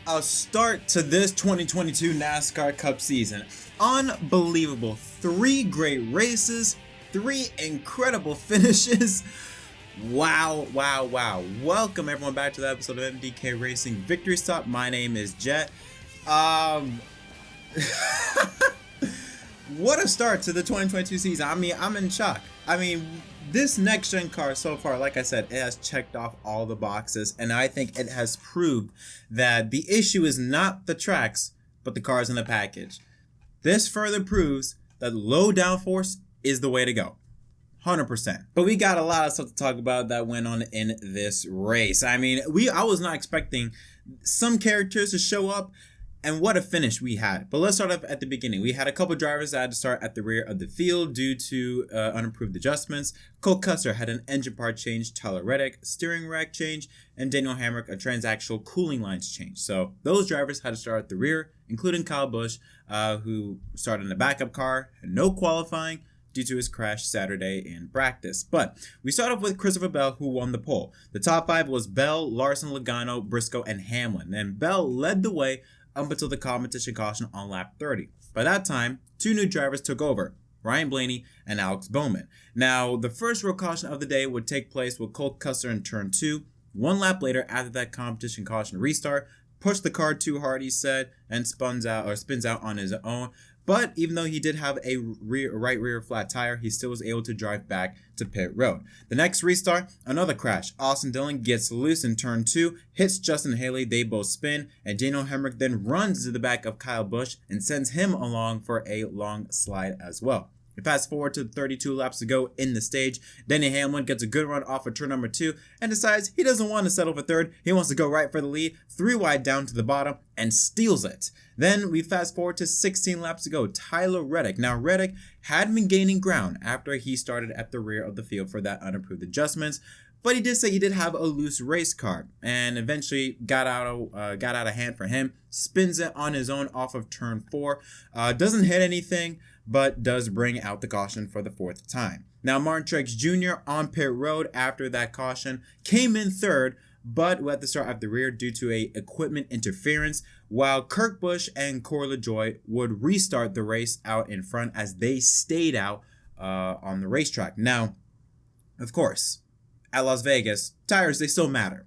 A start to this 2022 NASCAR Cup season. Unbelievable. 3 great races, 3 incredible finishes. Wow. Welcome everyone back to the episode of MDK Racing Victory Stop. My name is Jet. What a start to the 2022 season. I mean, I'm in shock. This next gen car so far, like I said, it has checked off all the boxes, and I think it has proved that the issue is not the tracks, but the cars in the package. This further proves that low downforce is the way to go. 100%. But we got a lot of stuff to talk about that went on in this race. I was not expecting some characters to show up, and what a finish we had. But let's start off at the beginning. We had a couple drivers that had to start at the rear of the field due to unapproved adjustments. Cole Custer had an engine part change, Tyler Reddick steering rack change, and Daniel Hamrick a transaxle cooling lines change. So those drivers had to start at the rear, including Kyle Busch, who started in a backup car, had no qualifying due to his crash Saturday in practice. But we start off with Christopher Bell, who won the pole. The top 5 was Bell, Larson, Logano, Briscoe, and Hamlin. And Bell led the way up until the competition caution on lap 30. By that time, 2 new drivers took over, Ryan Blaney and Alex Bowman. Now, the first real caution of the day would take place with Cole Custer in turn 2. 1 lap later, after that competition caution restart, pushed the car too hard, he said, and spins out on his own. But even though he did have a right rear flat tire, he still was able to drive back to pit road. The next restart, another crash. Austin Dillon gets loose in turn 2, hits Justin Haley, they both spin, and Daniel Hemrick then runs to the back of Kyle Busch and sends him along for a long slide as well. Fast forward to 32 laps to go in the stage. Denny Hamlin gets a good run off of turn number 2 and decides he doesn't want to settle for third. He wants to go right for the lead, 3 wide down to the bottom, and steals it. Then we fast forward to 16 laps to go. Tyler Reddick. Now Reddick had been gaining ground after he started at the rear of the field for that unapproved adjustments, but he did say he did have a loose race car and eventually got out of hand for him. Spins it on his own off of turn 4. Doesn't hit anything, but does bring out the caution for the 4th time. Now Martin Truex Jr. on pit road after that caution came in 3rd, but had to start at the rear due to a equipment interference, while Kurt Busch and Corey LaJoie would restart the race out in front as they stayed out on the racetrack. Now, of course, at Las Vegas, tires, they still matter.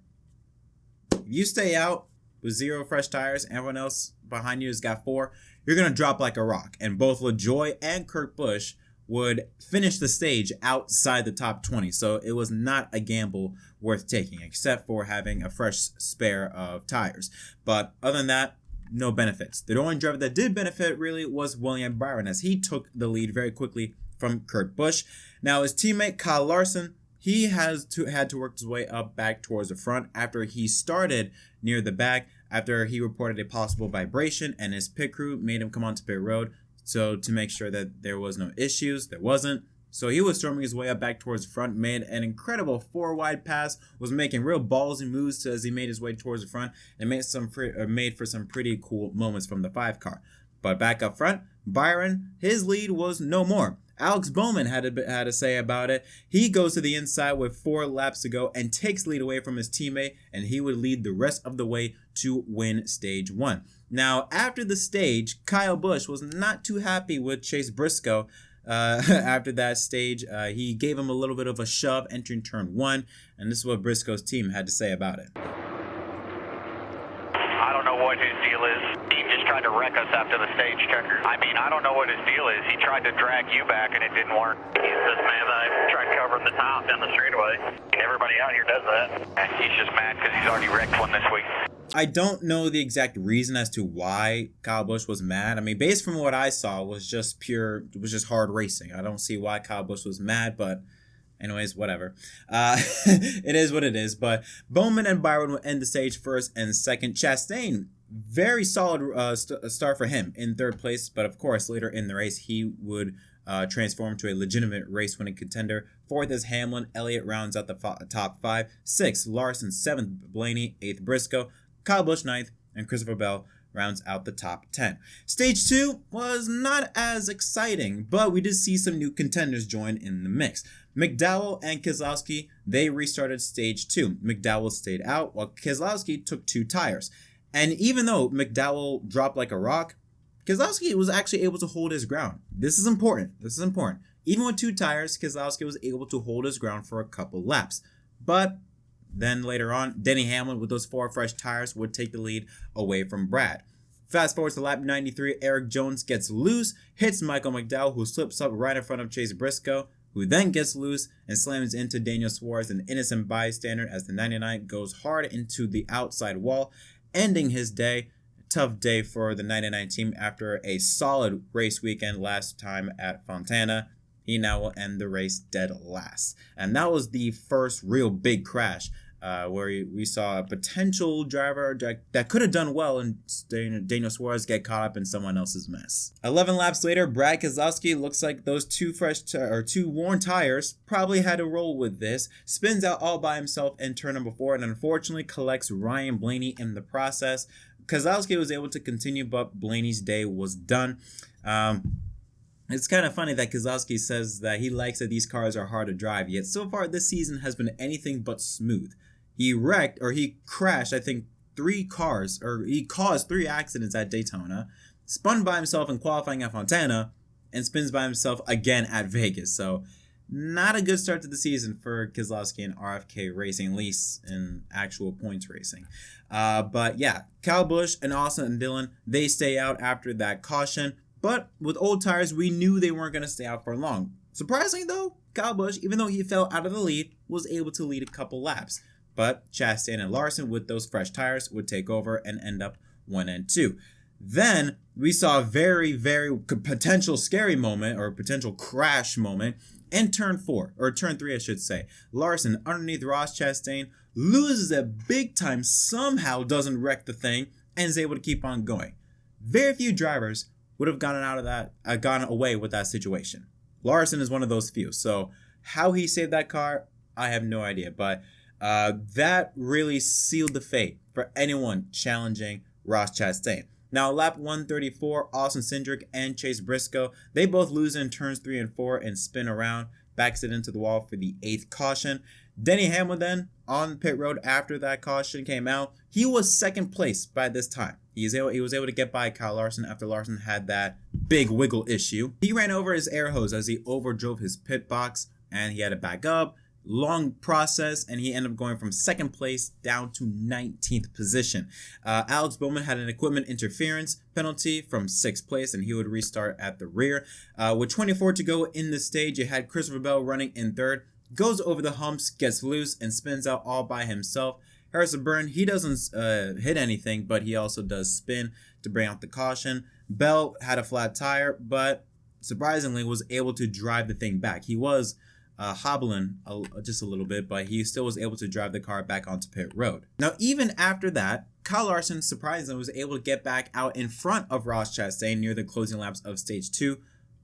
If you stay out with 0 fresh tires, everyone else behind you has got 4, you're going to drop like a rock. And both LaJoie and Kurt Busch would finish the stage outside the top 20. So it was not a gamble worth taking, except for having a fresh spare of tires. But other than that, no benefits. The only driver that did benefit really was William Byron, as he took the lead very quickly from Kurt Busch. Now his teammate Kyle Larson, he had to work his way up back towards the front after he started near the back after he reported a possible vibration, and his pit crew made him come onto pit road so to make sure that there was no issues. There wasn't. So he was storming his way up back towards the front, made an incredible 4-wide pass, was making real ballsy moves as he made his way towards the front, and made for some pretty cool moments from the 5 car. But back up front, Byron, his lead was no more. Alex Bowman had to say about it. He goes to the inside with 4 laps to go and takes lead away from his teammate, and he would lead the rest of the way to win stage 1. Now, after the stage, Kyle Busch was not too happy with Chase Briscoe. After that stage, he gave him a little bit of a shove entering turn 1, and this is what Briscoe's team had to say about it. I don't know what his deal is. He just tried to wreck us after the stage checker. I don't know what his deal is. He tried to drag you back and it didn't work. He's this man that I tried covering the top down the straightaway. And everybody out here does that. And he's just mad because he's already wrecked one this week. I don't know the exact reason as to why Kyle Busch was mad. Based from what I saw, it was just hard racing. I don't see why Kyle Busch was mad, but anyways, whatever. It is what it is. But Bowman and Byron would end the stage 1st and 2nd. Chastain, very solid start for him in 3rd place. But of course, later in the race, he would transform to a legitimate race-winning contender. 4th is Hamlin. Elliott rounds out the top 5. 6th, Larson. 7th, Blaney. 8th, Briscoe. Kyle Busch 9th, and Christopher Bell rounds out the top 10. Stage 2 was not as exciting, but we did see some new contenders join in the mix. McDowell and Keselowski, they restarted stage 2. McDowell stayed out while Keselowski took 2 tires. And even though McDowell dropped like a rock, Keselowski was actually able to hold his ground. This is important. Even with 2 tires, Keselowski was able to hold his ground for a couple laps. But then later on, Denny Hamlin with those 4 fresh tires would take the lead away from Brad. Fast forward to lap 93, Eric Jones gets loose, hits Michael McDowell, who slips up right in front of Chase Briscoe, who then gets loose and slams into Daniel Suarez, an innocent bystander, as the 99 goes hard into the outside wall, ending his day. Tough day for the 99 team after a solid race weekend last time at Fontana. He now will end the race dead last. And that was the first real big crash where we saw a potential driver that could have done well and Daniel Suarez get caught up in someone else's mess. 11 laps later, Brad Keselowski looks like those 2 worn tires probably had to roll with this, spins out all by himself in turn number 4, and unfortunately collects Ryan Blaney in the process. Keselowski was able to continue, but Blaney's day was done. It's kind of funny that Keselowski says that he likes that these cars are hard to drive, yet so far this season has been anything but smooth. He crashed, I think, 3 cars, or he caused 3 accidents at Daytona, spun by himself in qualifying at Fontana, and spins by himself again at Vegas. So not a good start to the season for Keselowski and RFK Racing, at least in actual points racing. But yeah, Kyle Busch and Austin and Dillon, they stay out after that caution. But with old tires, we knew they weren't going to stay out for long. Surprisingly though, Kyle Busch, even though he fell out of the lead, was able to lead a couple laps. But Chastain and Larson with those fresh tires would take over and end up 1 and 2. Then we saw a very, very potential scary moment, or potential crash moment, in turn 3 I should say. Larson underneath Ross Chastain loses it big time, somehow doesn't wreck the thing, and is able to keep on going. Very few drivers would have gone away with that situation. Larson is one of those few. So how he saved that car, I have no idea. But that really sealed the fate for anyone challenging Ross Chastain. Now, lap 134, Austin Cindric and Chase Briscoe, they both lose in turns 3 and 4 and spin around, backs it into the wall for the 8th caution. Denny Hamlin then, on pit road after that caution came out, he was 2nd place by this time. He was able to get by Kyle Larson after Larson had that big wiggle issue. He ran over his air hose as he overdrove his pit box, and he had to back up. Long process, and he ended up going from 2nd place down to 19th position. Alex Bowman had an equipment interference penalty from 6th place, and he would restart at the rear. With 24 to go in the stage, you had Christopher Bell running in 3rd, goes over the humps, gets loose, and spins out all by himself. Harrison Burton, he doesn't hit anything, but he also does spin to bring out the caution. Bell had a flat tire, but surprisingly was able to drive the thing back. He was hobbling just a little bit, but he still was able to drive the car back onto pit road. Now, even after that, Kyle Larson surprisingly was able to get back out in front of Ross Chastain near the closing laps of stage 2.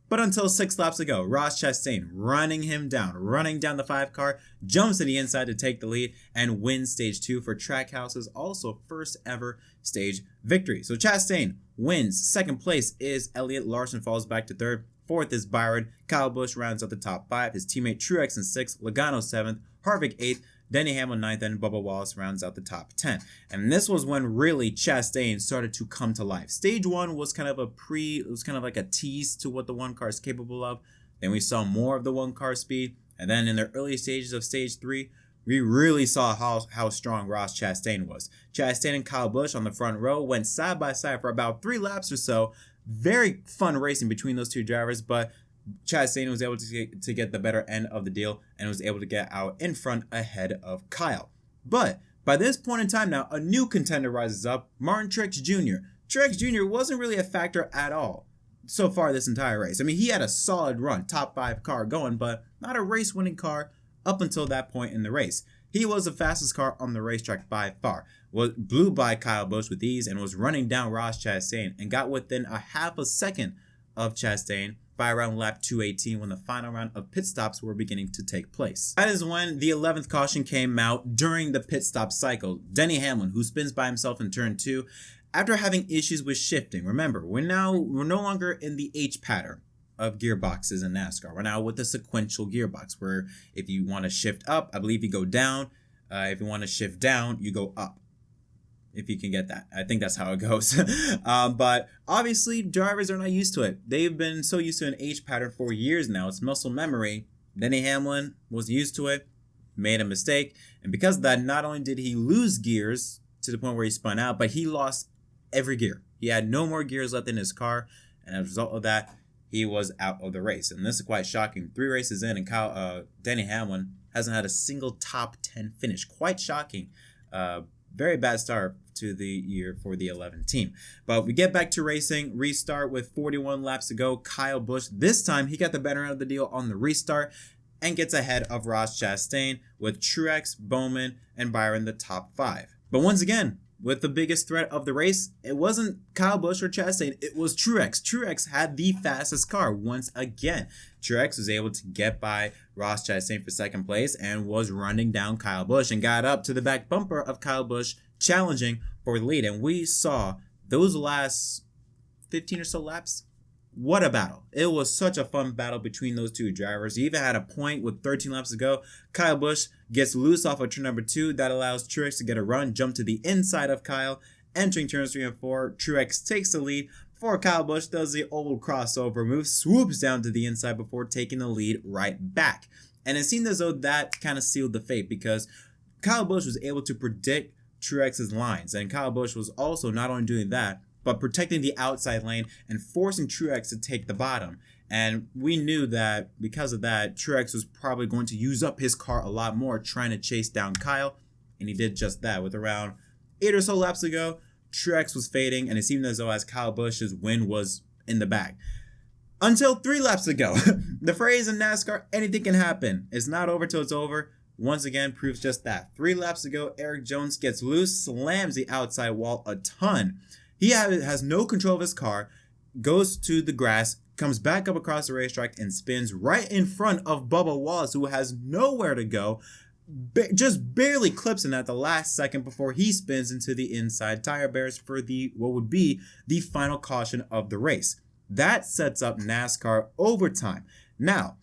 But until 6 laps ago, Ross Chastain running down the 5 car, jumps to the inside to take the lead and wins stage 2 for Trackhouse's also first ever stage victory. So Chastain wins. 2nd place is Elliott. Larson falls back to 3rd. 4th is Byron. Kyle Busch rounds out the top 5. His teammate Truex in 6th. Logano 7th. Harvick 8th. Denny Hamlin 9th, and Bubba Wallace rounds out the top 10. And this was when really Chastain started to come to life. Stage 1 was kind of like a tease to what the 1 car is capable of. Then we saw more of the 1 car speed. And then in the early stages of stage 3, we really saw how strong Ross Chastain was. Chastain and Kyle Busch on the front row went side by side for about 3 laps or so. Very fun racing between those 2 drivers, but Chastain was able to get the better end of the deal and was able to get out in front ahead of Kyle. But by this point in time now, a new contender rises up, Martin Truex Jr. Truex Jr. wasn't really a factor at all so far this entire race. I mean, he had a solid run, top 5 car going, but not a race-winning car up until that point in the race. He was the fastest car on the racetrack by far, blew by Kyle Busch with ease and was running down Ross Chastain and got within a half a second of Chastain by around lap 218 when the final round of pit stops were beginning to take place. That is when the 11th caution came out during the pit stop cycle. Denny Hamlin, who spins by himself in turn 2, after having issues with shifting. Remember, we're no longer in the H pattern of gearboxes in NASCAR. We're now with the sequential gearbox, where if you want to shift up, I believe you go down. If you want to shift down, you go up. if you can get that. I think that's how it goes. But obviously, drivers are not used to it. They've been so used to an H pattern for years now. It's muscle memory. Denny Hamlin was used to it, made a mistake, and because of that, not only did he lose gears to the point where he spun out, but he lost every gear. He had no more gears left in his car, and as a result of that, he was out of the race. And this is quite shocking. 3 races in, and Denny Hamlin hasn't had a single top 10 finish. Quite shocking. Very bad start to the year for the 11 team. But we get back to racing. Restart with 41 laps to go. Kyle Busch, this time he got the better end of the deal on the restart and gets ahead of Ross Chastain with Truex, Bowman, and Byron the top 5. But once again, with the biggest threat of the race, it wasn't Kyle Busch or Chastain, it was Truex. Truex had the fastest car once again. Truex was able to get by Ross Chastain for second place and was running down Kyle Busch and got up to the back bumper of Kyle Busch, challenging for the lead. And we saw those last 15 or so laps. What a battle. It was such a fun battle between those two drivers. You even had a point with 13 laps to go. Kyle Busch gets loose off of turn number 2. That allows Truex to get a run, jump to the inside of Kyle. Entering turns 3 and 4, Truex takes the lead before Kyle Busch does the old crossover move, swoops down to the inside before taking the lead right back. And it seemed as though that kind of sealed the fate because Kyle Busch was able to predict Truex's lines. And Kyle Busch was also not only doing that, but protecting the outside lane and forcing Truex to take the bottom. And we knew that because of that, Truex was probably going to use up his car a lot more trying to chase down Kyle. And he did just that. With around 8 or so laps to go, Truex was fading, and it seemed as though as Kyle Busch's win was in the bag. Until 3 laps to go. The phrase in NASCAR, anything can happen. It's not over till it's over. Once again, proves just that. 3 laps to go, Eric Jones gets loose, slams the outside wall a ton. He has no control of his car, goes to the grass, comes back up across the racetrack, and spins right in front of Bubba Wallace, who has nowhere to go, just barely clips him at the last second before he spins into the inside tire bears for what would be the final caution of the race. That sets up NASCAR overtime. Now,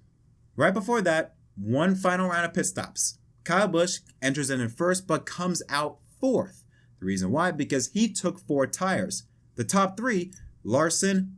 right before that, one final round of pit stops. Kyle Busch enters in first, but comes out 4th. The reason why, because he took 4 tires. The top 3, Larson,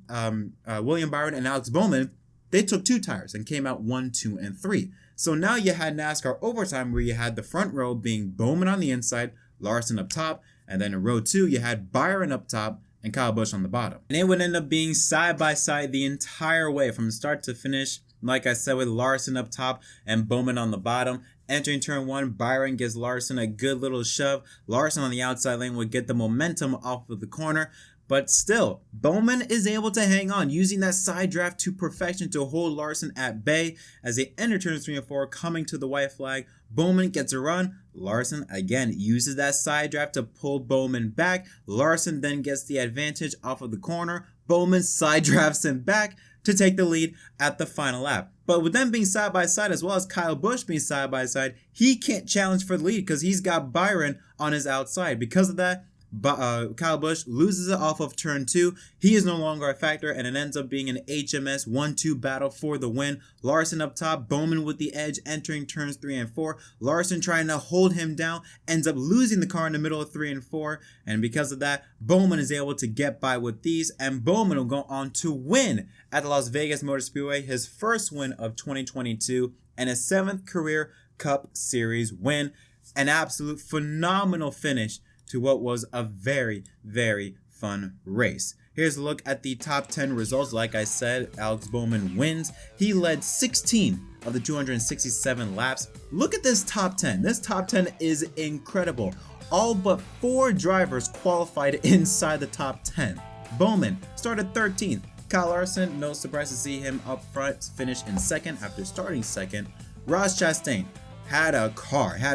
William Byron, and Alex Bowman, they took 2 tires and came out 1, 2, and 3. So now you had NASCAR overtime where you had the front row being Bowman on the inside, Larson up top, and then in row 2 you had Byron up top and Kyle Busch on the bottom. And it would end up being side by side the entire way from start to finish. Like I said, with Larson up top and Bowman on the bottom. Entering turn 1, Byron gives Larson a good little shove. Larson on the outside lane would get the momentum off of the corner. But still, Bowman is able to hang on, using that side draft to perfection to hold Larson at bay. As they enter turns 3 and 4, coming to the white flag, Bowman gets a run. Larson again uses that side draft to pull Bowman back. Larson then gets the advantage off of the corner. Bowman side drafts him back to take the lead at the final lap. But with them being side by side, as well as Kyle Busch being side by side, he can't challenge for the lead because he's got Byron on his outside. Because of that, Kyle Busch loses it off of turn 2. He is no longer a factor, and it ends up being an HMS 1-2 battle for the win. Larson up top, Bowman with the edge entering turns 3 and 4. Larson trying to hold him down, ends up losing the car in the middle of 3 and 4. And because of that, Bowman is able to get by with these, and Bowman will go on to win at the Las Vegas Motor Speedway, his first win of 2022 and his 7th career Cup Series win. An absolute phenomenal finish to what was a very, very fun race. Here's a look at the top 10 results. Like I said, Alex Bowman wins. He led 16 of the 267 laps. Look at this top 10. This top 10 is incredible. All but 4 drivers qualified inside the top 10. Bowman started 13th. Kyle Larson, no surprise to see him up front, finish in 2nd after starting 2nd. Ross Chastain had a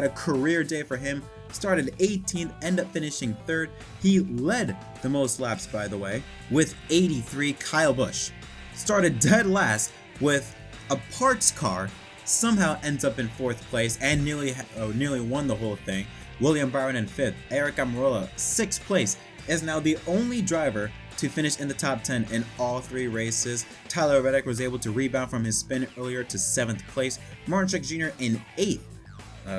career day for him. Started 18th, ended up finishing 3rd. He led the most laps, by the way, with 83. Kyle Busch started dead last with a parts car, somehow ends up in 4th place and nearly won the whole thing. William Byron in 5th. Eric Almirola, 6th place, is now the only driver to finish in the top 10 in all 3 races. Tyler Reddick was able to rebound from his spin earlier to 7th place. Martin Truex Jr. in 8th.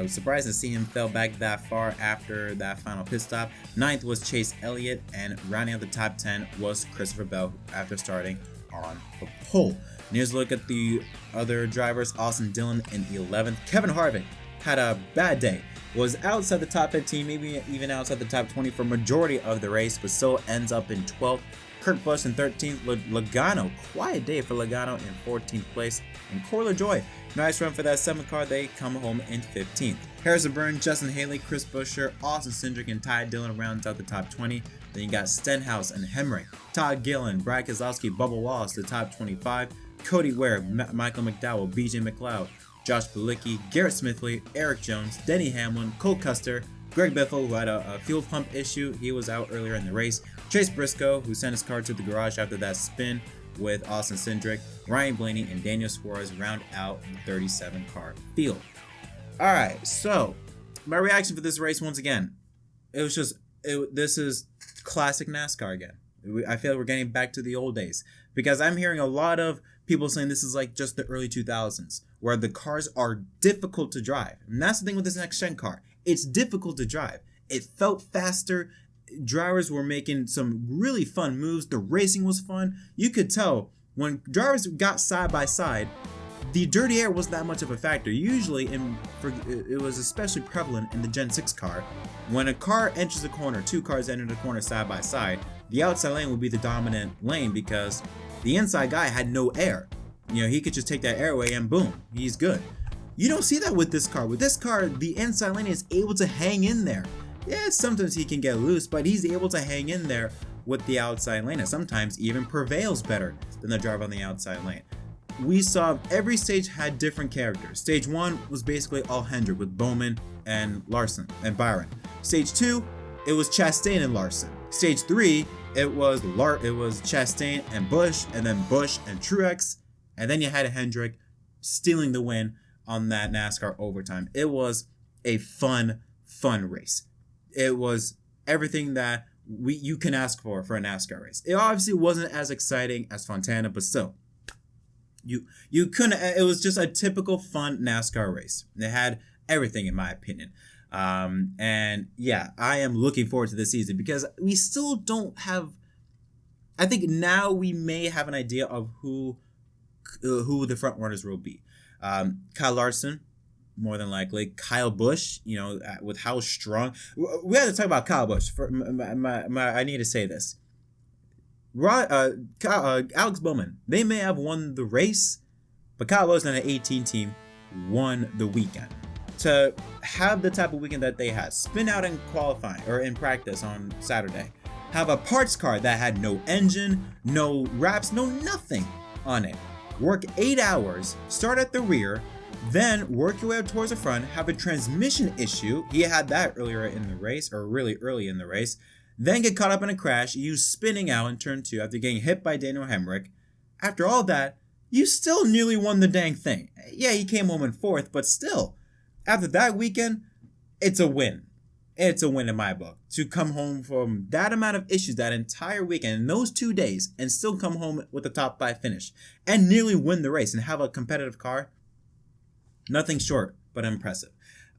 Surprised to see him fell back that far after that final pit stop. Ninth was Chase Elliott, and rounding out the top 10 was Christopher Bell after starting on the pole. And here's a look at the other drivers. Austin Dillon in 11th. Kevin Harvick had a bad day. Was outside the top 15, maybe even outside the top 20 for majority of the race, but still ends up in 12th. Kurt Busch in 13th. Logano, quiet day for Logano in 14th place. And Corey LaJoie, nice run for that 7th car. They come home in 15th. Harrison Burton, Justin Haley, Chris Buescher, Austin Cindric, and Ty Dillon rounds out the top 20. Then you got Stenhouse and Hemrick, Todd Gillen, Brad Keselowski, Bubba Wallace, the top 25. Cody Ware, Michael McDowell, BJ McLeod, Josh Bilicki, Garrett Smithley, Eric Jones, Denny Hamlin, Cole Custer, Greg Biffle, who had a fuel pump issue. He was out earlier in the race. Chase Briscoe, who sent his car to the garage after that spin with Austin Cindric. Ryan Blaney and Daniel Suarez round out the 37-car field. All right, so my reaction for this race, once again, this is classic NASCAR again. I feel like we're getting back to the old days because I'm hearing a lot of people saying this is like just the early 2000s where the cars are difficult to drive. And that's the thing with this next gen car. It's difficult to drive. It felt faster. Drivers were making some really fun moves. The racing was fun. You could tell when drivers got side by side, the dirty air wasn't that much of a factor. Usually, it was especially prevalent in the Gen 6 car. When a car enters a corner, two cars enter the corner side by side, the outside lane would be the dominant lane because the inside guy had no air. You know, he could just take that air away and boom, he's good. You don't see that with this car. With this car, the inside lane is able to hang in there. Yeah, sometimes he can get loose, but he's able to hang in there with the outside lane and sometimes even prevails better than the driver on the outside lane. We saw every stage had different characters. Stage 1 was basically all Hendrick with Bowman and Larson and Byron. Stage 2, it was Chastain and Larson. Stage 3, it was Chastain and Busch, and then Busch and Truex, and then you had Hendrick stealing the win on that NASCAR overtime. It was a fun race. It was everything that you can ask for a NASCAR race. It obviously wasn't as exciting as Fontana, but still, you couldn't. It was just a typical fun NASCAR race. It had everything, in my opinion. And yeah, I am looking forward to this season because we still don't have. I think now we may have an idea of who the front runners will be. Kyle Larson, more than likely. Kyle Busch, you know, with how strong. We have to talk about Kyle Busch. I need to say this. Alex Bowman, they may have won the race, but Kyle Busch on an 18 team won the weekend. To have the type of weekend that they had, spin out in qualifying or in practice on Saturday, have a parts car that had no engine, no wraps, no nothing on it, work 8 hours, start at the rear, then work your way up towards the front, have a transmission issue. He had that earlier in the race, or really early in the race. Then get caught up in a crash, you spinning out in turn 2 after getting hit by Daniel Hemrick. After all that, you still nearly won the dang thing. Yeah, he came home in 4th, but still, after that weekend, it's a win. It's a win in my book. To come home from that amount of issues that entire weekend, in those 2 days, and still come home with a top 5 finish, and nearly win the race and have a competitive car, nothing short, but impressive.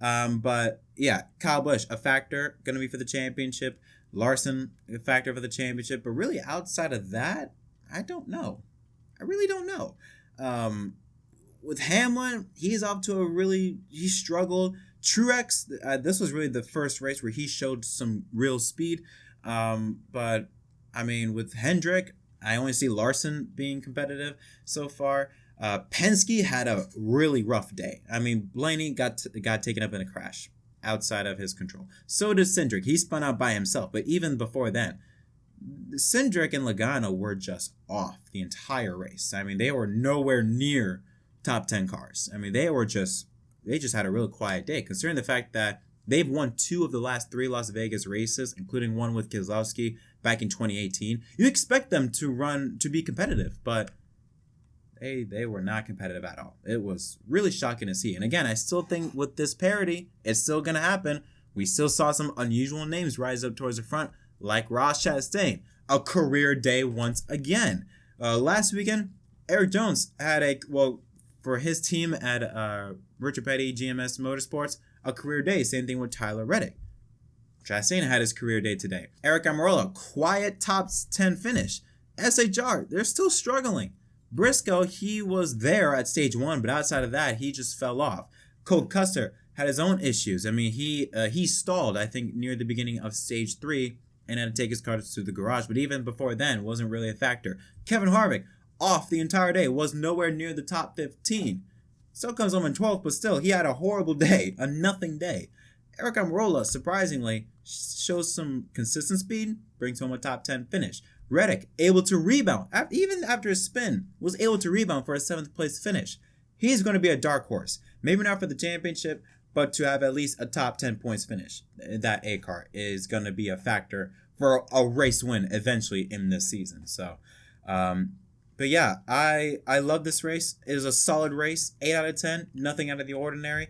But yeah, Kyle Busch, a factor, going to be for the championship. Larson, a factor for the championship. But really, outside of that, I don't know. I really don't know. With Hamlin, he's off to he struggled. Truex, this was really the first race where he showed some real speed. But, I mean, with Hendrick, I only see Larson being competitive so far. Penske had a really rough day. I mean, Blaney got taken up in a crash outside of his control. So did Cindric. He spun out by himself. But even before then, Cindric and Logano were just off the entire race. I mean, they were nowhere near top 10 cars. I mean, they just had a real quiet day, considering the fact that they've won 2 of the last 3 Las Vegas races, including one with Keselowski back in 2018. You expect them to be competitive, but they were not competitive at all. It was really shocking to see. And again, I still think with this parity, it's still going to happen. We still saw some unusual names rise up towards the front, like Ross Chastain, a career day once again. Last weekend, Eric Jones had for his team at Richard Petty GMS Motorsports, a career day. Same thing with Tyler Reddick. Chastain had his career day today. Eric Almirola, quiet top 10 finish. SHR, they're still struggling. Briscoe, he was there at stage 1, but outside of that, he just fell off. Cole Custer had his own issues. I mean, he stalled, I think, near the beginning of stage 3 and had to take his car to the garage. But even before then, it wasn't really a factor. Kevin Harvick, off the entire day, was nowhere near the top 15. Still comes home in 12th, but still, he had a horrible day, a nothing day. Eric Almirola, surprisingly, shows some consistent speed, brings home a top 10 finish. Reddick, able to rebound, even after a spin, was able to rebound for a 7th place finish. He's going to be a dark horse. Maybe not for the championship, but to have at least a top 10 points finish. That A car is going to be a factor for a race win eventually in this season. So, but yeah, I love this race. It is a solid race. 8 out of 10, nothing out of the ordinary.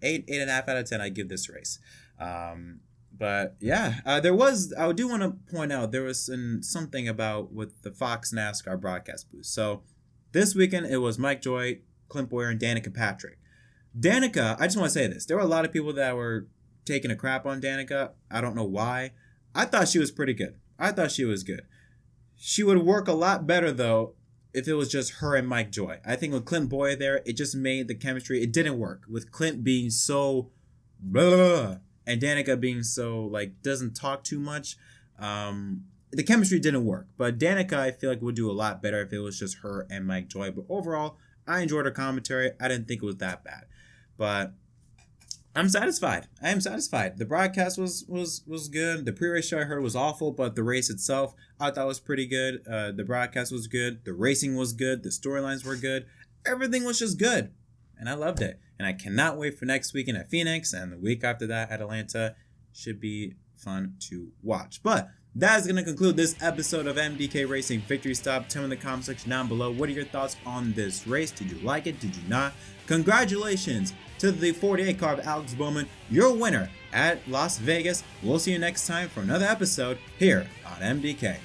8.5 out of 10, I give this race. But yeah, I do want to point out there was something about with the Fox NASCAR broadcast booth. So this weekend it was Mike Joy, Clint Boyer, and Danica Patrick. Danica, I just want to say this. There were a lot of people that were taking a crap on Danica. I don't know why. I thought she was pretty good. I thought she was good. She would work a lot better, though, if it was just her and Mike Joy. I think with Clint Boyer there, it just made the chemistry. It didn't work. With Clint being so blah, and Danica being so, like, doesn't talk too much, the chemistry didn't work. But Danica, I feel like, would do a lot better if it was just her and Mike Joy. But overall, I enjoyed her commentary. I didn't think it was that bad. But I'm satisfied. I am satisfied. The broadcast was good. The pre-race show I heard was awful, but the race itself I thought was pretty good. The broadcast was good. The racing was good. The storylines were good. Everything was just good. And I loved it. And I cannot wait for next weekend at Phoenix, and the week after that at Atlanta. Should be fun to watch. But that is going to conclude this episode of MDK Racing Victory Stop. Tell me in the comment section down below, what are your thoughts on this race? Did you like it? Did you not? Congratulations to the 48 car of Alex Bowman, your winner at Las Vegas. We'll see you next time for another episode here on MDK.